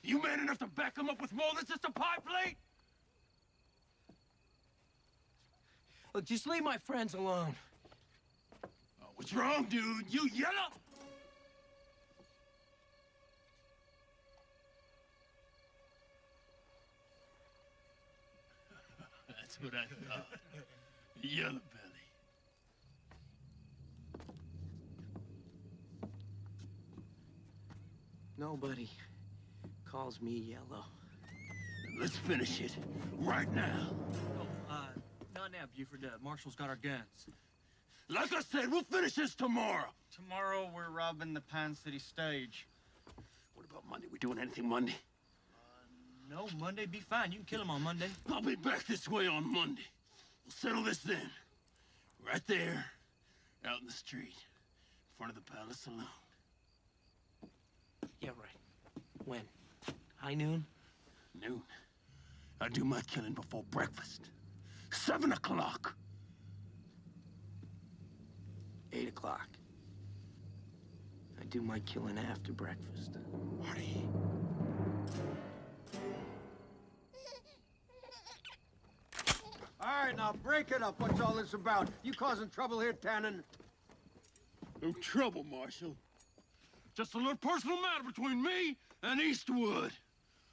You man enough to back him up with more than just a pie plate? Look, just leave my friends alone. Oh, what's wrong, dude? You yellow? That's what I thought. Yellow belly. Nobody calls me Yellow. Let's finish it right now. Oh, not now, Buford. Marshall's got our guns. Like I said, we'll finish this tomorrow. Tomorrow, we're robbing the Pine City stage. What about Monday? We doing anything Monday? No, Monday be fine. You can kill him on Monday. I'll be back this way on Monday. We'll settle this then. Right there, out in the street, in front of the Palace Saloon. Yeah, right. When? High noon? Noon. I do my killing before breakfast. 7 o'clock. 8 o'clock. I do my killing after breakfast. Marty. All right, now break it up. What's all this about? You causing trouble here, Tannen? No trouble, Marshal. Just a little personal matter between me and Eastwood.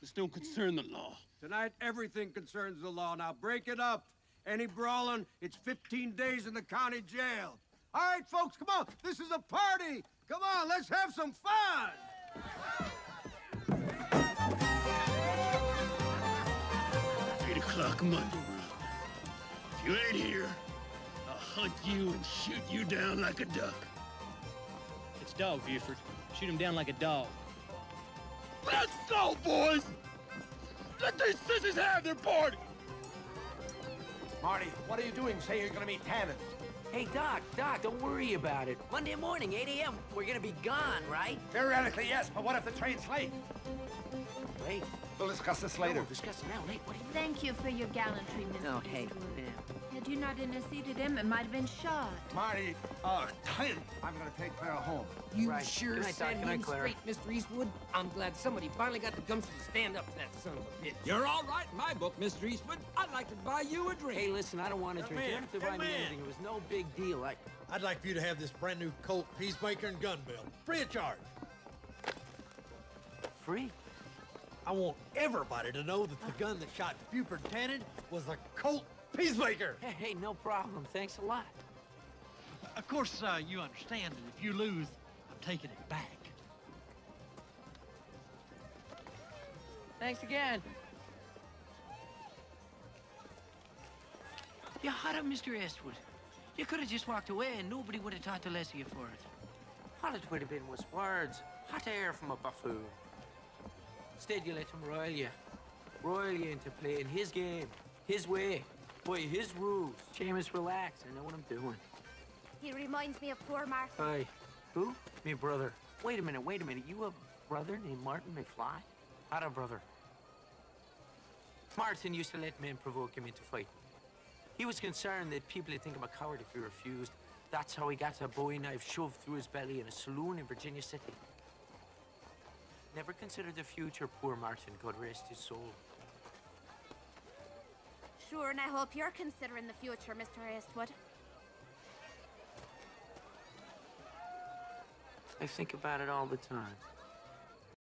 This don't concern the law. Tonight, everything concerns the law. Now break it up. Any brawling, it's 15 days in the county jail. All right, folks, come on. This is a party. Come on, let's have some fun. 8 o'clock Monday, Rob. If you ain't here, I'll hunt you and shoot you down like a duck. It's dog, Buford. Shoot him down like a dog. Let's go, boys! Let these sissies have their party! Marty, what are you doing? Say you're gonna meet Tannen. Hey, Doc, don't worry about it. Monday morning, 8 a.m., we're gonna be gone, right? Theoretically, yes, but what if the train's late? Wait. We'll discuss this No, later. we'll discuss it now. Wait, what? Thank you for your gallantry, Mr. No, hey, Eastwood. man. Had you not interceded him, it might have been shot. Marty, Tannen, I'm gonna take Clara home. You Right. sure Good night, Doc. set Good night, him Clara. straight, Mr. Eastwood. I'm glad somebody finally got the gumption to stand up to that son of a bitch. You're all right in my book, Mr. Eastwood. I'd like to buy you a drink. Hey, listen, I don't want to drink. You don't have to buy me anything. It was no big deal. I'd like for you to have this brand new Colt Peacemaker and gun belt, free of charge. Free? I want everybody to know that the gun that shot Buford Tannen was a Colt Peacemaker. Hey, no problem. Thanks a lot. Of course, you understand that if you lose, I'm taking it back. Thanks again. You had it, Mr. Eastwood. You could have just walked away and nobody would have thought the less of you for it. All it would have been was words. Hot air from a buffoon. Instead, you let him roil you into playing his game, his way, by his rules. Seamus, relax. I know what I'm doing. He reminds me of poor Martin. Hey, who? Me brother. Wait a minute. You a brother named Martin McFly? Had a brother. Martin used to let men provoke him into fight. He was concerned that people would think him a coward if he refused. That's how he got a bowie knife shoved through his belly in a saloon in Virginia City. Never considered the future, poor Martin. God rest his soul. Sure, and I hope you're considering the future, Mr. Eastwood. I think about it all the time.